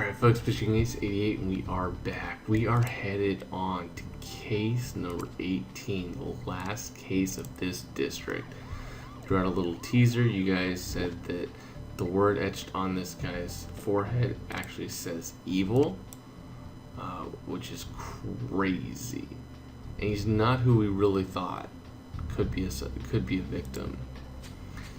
Alright folks, Fishing Ace 88 and we are back. We are headed on to case number 18, the last case of this district. Throughout a little teaser, you guys said that the word etched on this guy's forehead actually says evil, which is crazy. And he's not who we really thought could be a victim.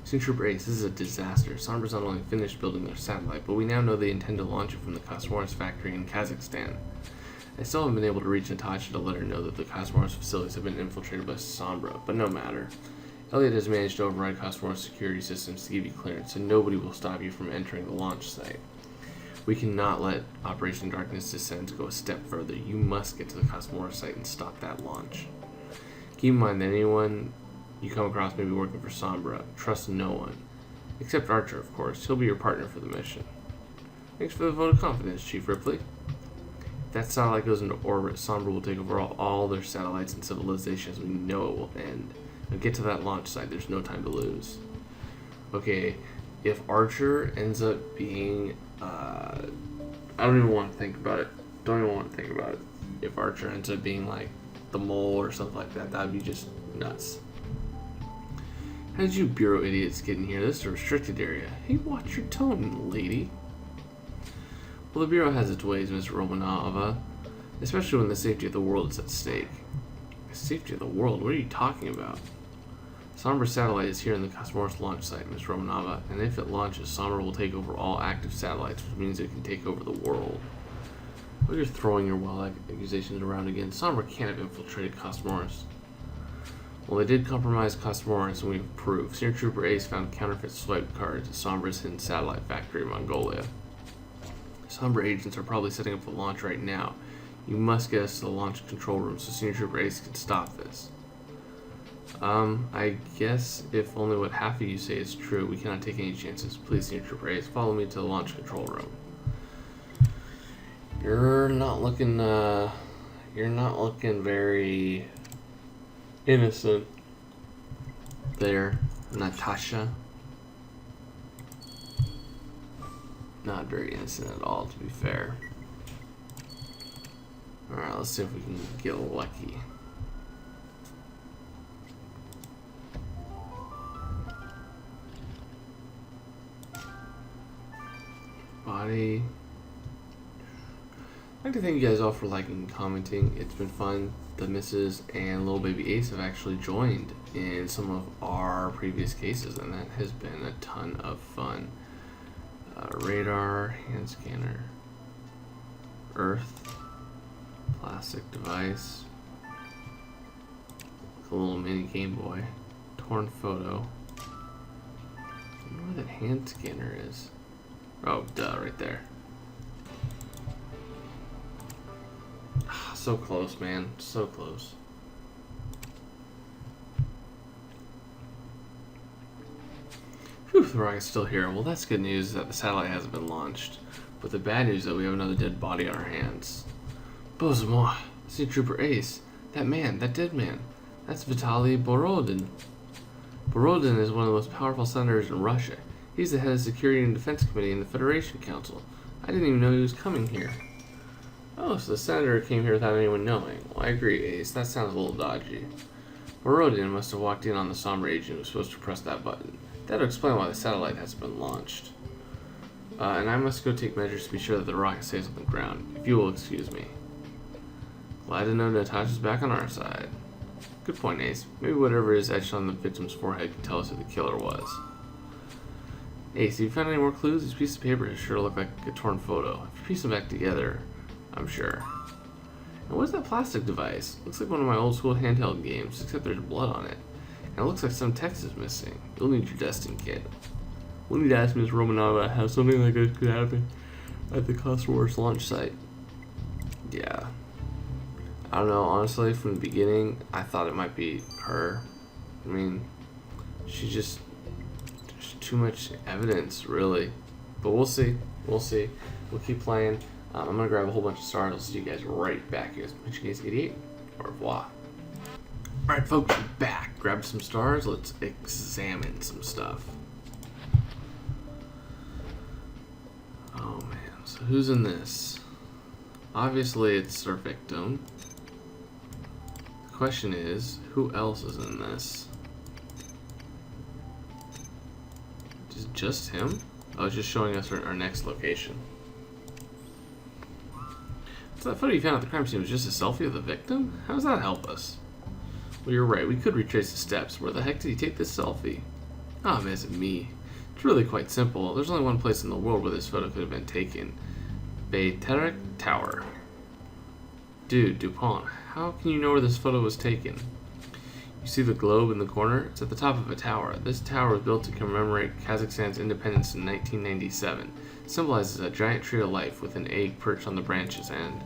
Senior Trooper Ace, this is a disaster. Sombra's not only finished building their satellite, but we now know they intend to launch it from the Cosmos factory in Kazakhstan. I still haven't been able to reach Natasha to let her know that the Cosmos facilities have been infiltrated by Sombra, but no matter. Elliot has managed to override Cosmos security systems to give you clearance, so nobody will stop you from entering the launch site. We cannot let Operation Darkness Descent go a step further. You must get to the Cosmos site and stop that launch. Keep in mind that anyone you come across may be working for Sombra. Trust no one. Except Archer, of course. He'll be your partner for the mission. Thanks for the vote of confidence, Chief Ripley. If that satellite goes into orbit, Sombra will take over all their satellites and civilizations. We know it will end. Now get to that launch site. There's no time to lose. Okay, if Archer ends up being... I don't even want to think about it. Don't even want to think about it. If Archer ends up being like the mole or something like that, that'd be just nuts. How did you Bureau idiots get in here? This is a restricted area. Hey, watch your tone, lady. Well, the Bureau has its ways, Miss Romanova. Especially when the safety of the world is at stake. The safety of the world? What are you talking about? Sombra's satellite is here in the Cosmos launch site, Miss Romanova, and if it launches, Sombra will take over all active satellites, which means it can take over the world. Well, you're throwing your wild accusations around again. Sombra can't have infiltrated Cosmos. Well, they did compromise Cosmos, and we've proved. Senior Trooper Ace found counterfeit swipe cards at Sombra's hidden satellite factory in Mongolia. Sombra agents are probably setting up the launch right now. You must get us to the launch control room so Senior Trooper Ace can stop this. I guess if only what half of you say is true, we cannot take any chances. Please, Senior Trooper Ace, follow me to the launch control room. You're not looking very innocent there, Natasha. Not very innocent at all, to be fair. Alright, let's see if we can get lucky. Body. I'd like to thank you guys all for liking and commenting. It's been fun. The Missus and Little Baby Ace have actually joined in some of our previous cases, and that has been a ton of fun. Radar, hand scanner, Earth, plastic device, a little mini Game Boy, torn photo. I don't know where that hand scanner is. Oh, duh, right there. So close, man. So close. Whew, the rocket's still here. Well, that's good news that the satellite hasn't been launched. But the bad news is that we have another dead body on our hands. Bozemo, Senior Trooper Ace. That man, that dead man. That's Vitaly Borodin. Borodin is one of the most powerful senators in Russia. He's the head of the Security and Defense Committee in the Federation Council. I didn't even know he was coming here. Oh, so the senator came here without anyone knowing. Well, I agree, Ace. That sounds a little dodgy. Borodin must have walked in on the Sombra agent who was supposed to press that button. That would explain why the satellite hasn't been launched. And I must go take measures to be sure that the rocket stays on the ground, if you will excuse me. Glad to know Natasha's back on our side. Good point, Ace. Maybe whatever is etched on the victim's forehead can tell us who the killer was. Ace, have you found any more clues? These pieces of paper sure look like a torn photo. If you piece them back together, I'm sure. And what's that plastic device? Looks like one of my old school handheld games, except there's blood on it. And it looks like some text is missing. You'll need your testing kit. We'll need to ask Ms. Romanova how something like this could happen at the Cosmos launch site. Yeah. I don't know, honestly, from the beginning, I thought it might be her. I mean, she's just... there's too much evidence, really. But we'll see. We'll see. We'll keep playing. I'm going to grab a whole bunch of stars. I'll see you guys right back. You guys, Fishing Ace 88. Au revoir. Alright, folks, we're back. Grab some stars. Let's examine some stuff. Oh, man. So who's in this? Obviously it's our victim. The question is, who else is in this? Just him? Oh, it's just showing us our next location. So that photo you found at the crime scene was just a selfie of the victim? How does that help us? Well, you're right. We could retrace the steps. Where the heck did he take this selfie? Ah, man, is it me? It's really quite simple. There's only one place in the world where this photo could have been taken. Bayterek Tower. Dude, DuPont, how can you know where this photo was taken? You see the globe in the corner? It's at the top of a tower. This tower was built to commemorate Kazakhstan's independence in 1997. It symbolizes a giant tree of life with an egg perched on the branch's end.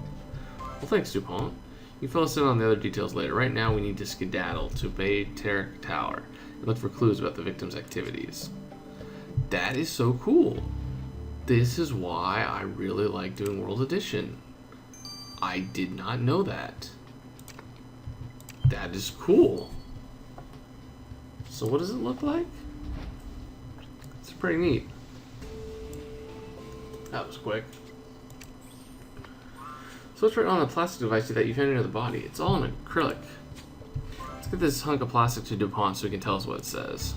Well, thanks, DuPont. You fill us in on the other details later. Right now, we need to skedaddle to Bayterek Tower and look for clues about the victim's activities. That is so cool. This is why I really like doing World Edition. I did not know that. That is cool. So what does it look like? It's pretty neat. That was quick. So what's right on the plastic device that you found near the body? It's all in acrylic. Let's get this hunk of plastic to DuPont so he can tell us what it says.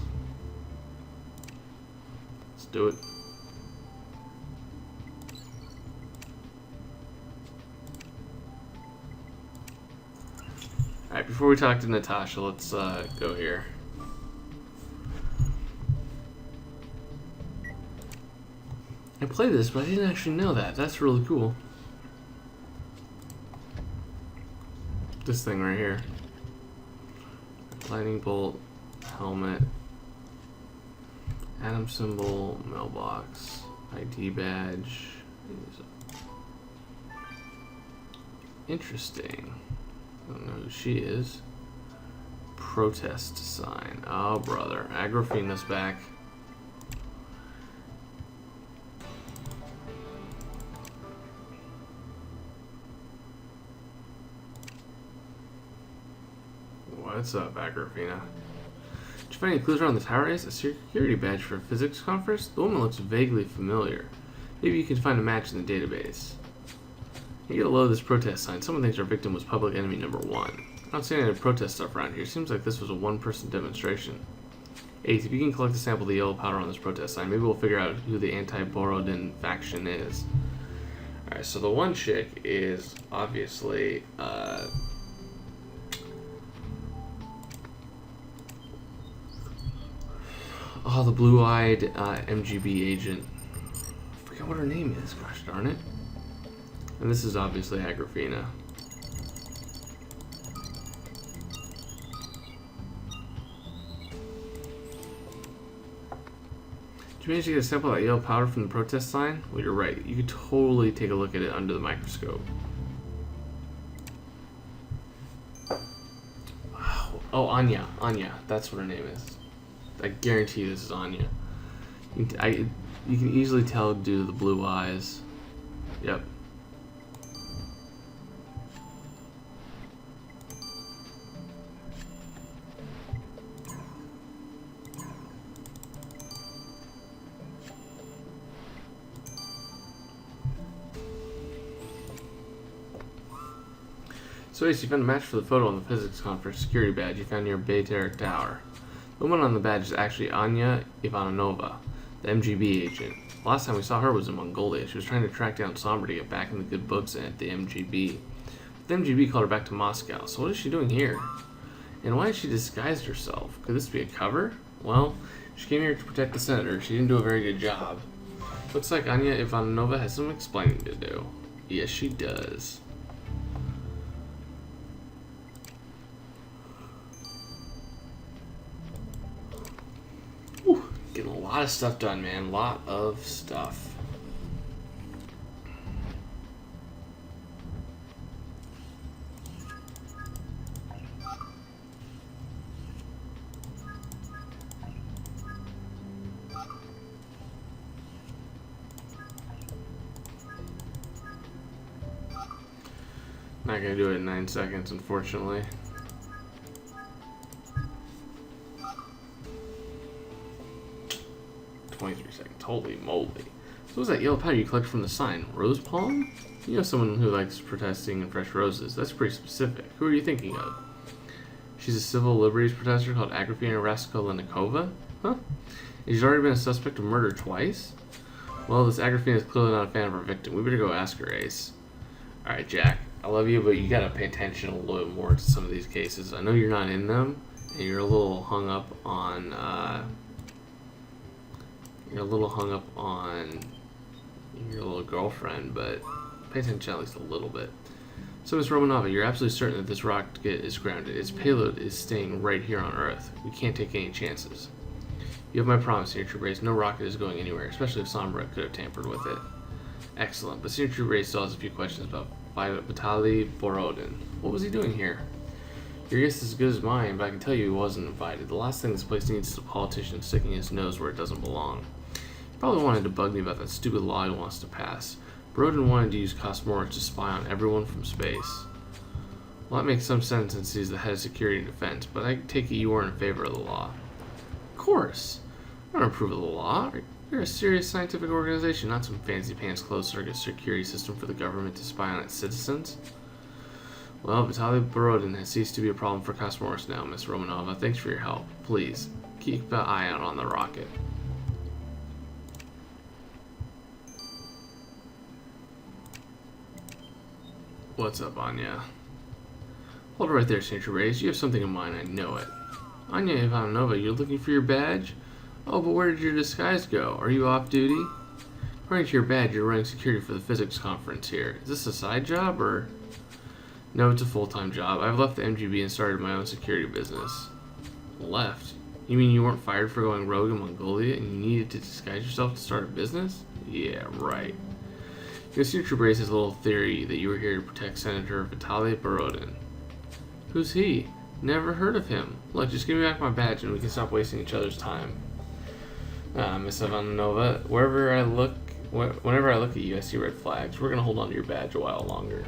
Let's do it. Alright, before we talk to Natasha, let's go here. I played this, but I didn't actually know that. That's really cool. This thing right here. Lightning bolt, helmet, atom symbol, mailbox, ID badge. Interesting. I don't know who she is. Protest sign. Oh, brother. Agrafena's back. What's up, Agrafena? Did you find any clues around the tower? Is a security badge for a physics conference? The woman looks vaguely familiar. Maybe you can find a match in the database. You get a load of this protest sign. Someone thinks our victim was public enemy number 1. I don't see any protest stuff around here. Seems like this was a one-person demonstration. 8th, if you can collect a sample of the yellow powder on this protest sign, maybe we'll figure out who the anti-Borodin faction is. Alright, so the one chick is obviously, oh, the blue-eyed MGB agent. I forget what her name is, gosh darn it. And this is obviously Agrafena. Did you manage to get a sample of that yellow powder from the protest sign? Well, you're right. You could totally take a look at it under the microscope. Oh, Anya. Anya. That's what her name is. I guarantee this is Anya. You can easily tell due to the blue eyes. Yep. So Ace, you found a match for the photo on the physics conference security badge you found near Bayterek Tower. The woman on the badge is actually Anya Ivanova, the MGB agent. Last time we saw her was in Mongolia. She was trying to track down Somber to get back in the good books at the MGB. The MGB called her back to Moscow, so what is she doing here? And why has she disguised herself? Could this be a cover? Well, she came here to protect the senator. She didn't do a very good job. Looks like Anya Ivanova has some explaining to do. Yes, she does. Getting a lot of stuff done, man. A lot of stuff. Not gonna do it in 9 seconds, unfortunately. Seconds. Holy moly. What was that yellow powder you collected from the sign? Rose palm? You know someone who likes protesting and fresh roses. That's pretty specific. Who are you thinking of? She's a civil liberties protester called Agrafena Raskolnikova? Huh? And she's already been a suspect of murder twice? Well, this Agrafena is clearly not a fan of her victim. We better go ask her, Ace. Alright, Jack. I love you, but you gotta pay attention a little bit more to some of these cases. I know you're not in them, and you're a little hung up on, your little girlfriend, but pay attention at least a little bit. So, Miss Romanova, you're absolutely certain that this rocket is grounded. Its payload is staying right here on Earth. We can't take any chances. You have my promise, Senior Trooper Ace. No rocket is going anywhere, especially if Sombra could have tampered with it. Excellent, but Senior Trooper Ace still has a few questions about Vitaly Borodin. What was he doing here? Your guess is as good as mine, but I can tell you he wasn't invited. The last thing this place needs is a politician sticking his nose where it doesn't belong. He probably wanted to bug me about that stupid law he wants to pass. Borodin wanted to use Cosmorus to spy on everyone from space. Well, that makes some sense since he's the head of security and defense, but I take it you are in favor of the law. Of course. I don't approve of the law. You're a serious scientific organization, not some fancy pants closed circuit security system for the government to spy on its citizens. Well, Vitaly Borodin has ceased to be a problem for Cosmorus now, Miss Romanova. Thanks for your help. Please, keep an eye out on the rocket. What's up, Anya? Hold it right there, Senior Trooper Ace. You have something in mind, I know it. Anya Ivanova, you're looking for your badge? Oh, but where did your disguise go? Are you off duty? According to your badge, you're running security for the physics conference here. Is this a side job, or...? No, it's a full-time job. I've left the MGB and started my own security business. Left? You mean you weren't fired for going rogue in Mongolia and you needed to disguise yourself to start a business? Yeah, right. Your Senior Trooper Ace has a little theory that you were here to protect Senator Vitaly Borodin. Who's he? Never heard of him. Look, just give me back my badge and we can stop wasting each other's time. Miss Ivanova, whenever I look at you, I see red flags. We're gonna hold on to your badge a while longer.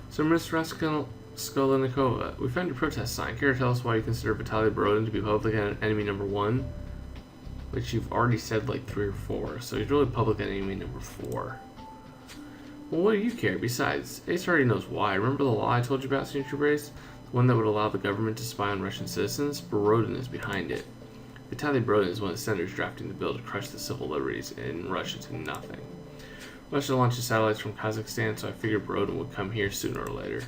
So, Miss Raskolnikova, we found your protest sign. Care to tell us why you consider Vitaly Borodin to be public enemy number 1? Which you've already said like 3 or 4, so he's really public enemy number 4. Well, what do you care? Besides, Ace already knows why. Remember the law I told you about, Senior Trooper Ace? The one that would allow the government to spy on Russian citizens? Borodin is behind it. Vitaly Borodin is one of the senators drafting the bill to crush the civil liberties in Russia to nothing. Russia launches satellites from Kazakhstan, so I figured Borodin would come here sooner or later.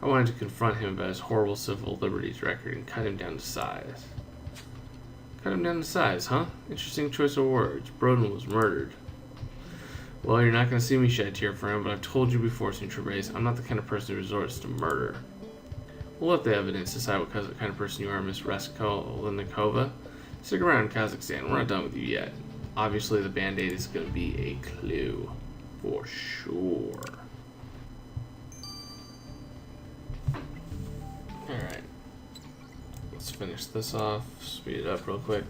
I wanted to confront him about his horrible civil liberties record and cut him down to size. Cut him down to size, huh? Interesting choice of words. Borodin was murdered. Well, you're not going to see me shed a tear for him, but I've told you before, Senior Trooper Ace, I'm not the kind of person who resorts to murder. We'll let the evidence decide what kind of person you are, Miss Raskolnikova. Stick around in Kazakhstan. We're not done with you yet. Obviously, the Band-Aid is going to be a clue. For sure. Alright. Let's finish this off. Speed it up real quick.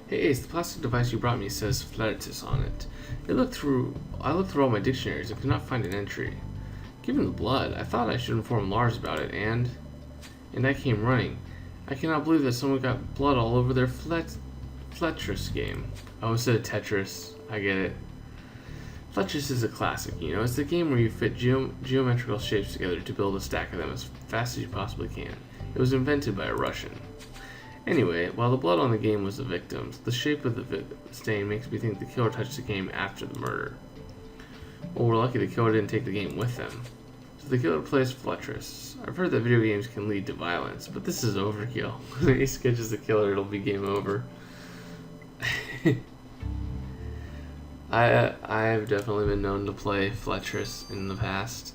Hey Ace, the plastic device you brought me says Fleritis on it. I looked through all my dictionaries and could not find an entry. Given the blood, I thought I should inform Lars about it, and I came running. I cannot believe that someone got blood all over their Fletris game. Oh, instead of Tetris. I get it. Fletris is a classic, you know. It's the game where you fit geometrical shapes together to build a stack of them as fast as you possibly can. It was invented by a Russian. Anyway, while the blood on the game was the victim's, the shape of the stain makes me think the killer touched the game after the murder. Well, we're lucky the killer didn't take the game with him. So the killer plays Fletris. I've heard that video games can lead to violence, but this is overkill. When he sketches the killer, it'll be game over. I've definitely been known to play Fletris in the past.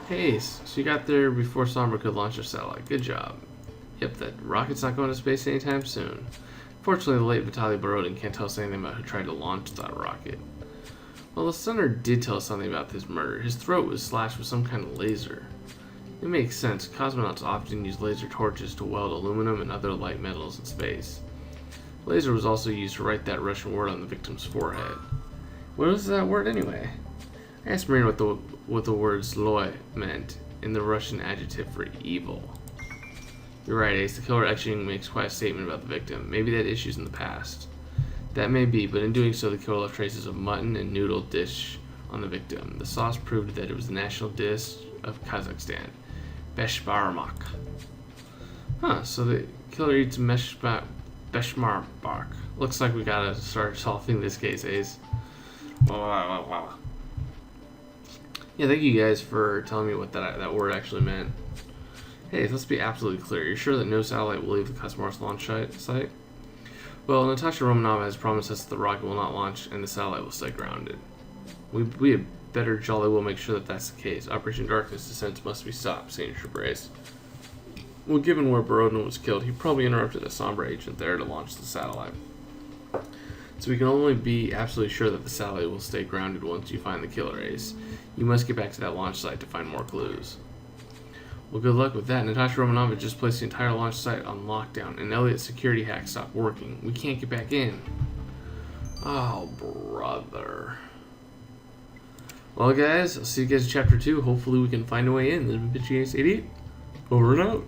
Hey Ace, so you got there before Sombra could launch her satellite. Good job. Yep, that rocket's not going to space anytime soon. Fortunately, the late Vitaly Borodin can't tell us anything about who tried to launch that rocket. Well, the senator did tell us something about his murder. His throat was slashed with some kind of laser. It makes sense. Cosmonauts often use laser torches to weld aluminum and other light metals in space. Laser was also used to write that Russian word on the victim's forehead. What was that word anyway? I asked Marina what what the word zloy meant in the Russian adjective for evil. You're right, Ace. The killer actually makes quite a statement about the victim. Maybe they had issues in the past. That may be, but in doing so, the killer left traces of mutton and noodle dish on the victim. The sauce proved that it was the national dish of Kazakhstan, beshbarmak. Huh, so the killer eats beshmarmak. Looks like we gotta start solving this case, Ace. Yeah, thank you guys for telling me what that word actually meant. Hey, let's be absolutely clear. You're sure that no satellite will leave the Cosmos launch site? Well, Natasha Romanova has promised us that the rocket will not launch and the satellite will stay grounded. We had better jolly well make sure that that's the case. Operation Darkness Descent must be stopped, Senior Brace. Well, given where Borodin was killed, he probably interrupted a Sombra agent there to launch the satellite. So we can only be absolutely sure that the satellite will stay grounded once you find the killer, Ace. You must get back to that launch site to find more clues. Well, good luck with that. Natasha Romanova just placed the entire launch site on lockdown, and Elliot's security hack stopped working. We can't get back in. Oh, brother. Well, guys, I'll see you guys in Chapter 2. Hopefully we can find a way in. This has been Bitchy Ace 88. Over and out.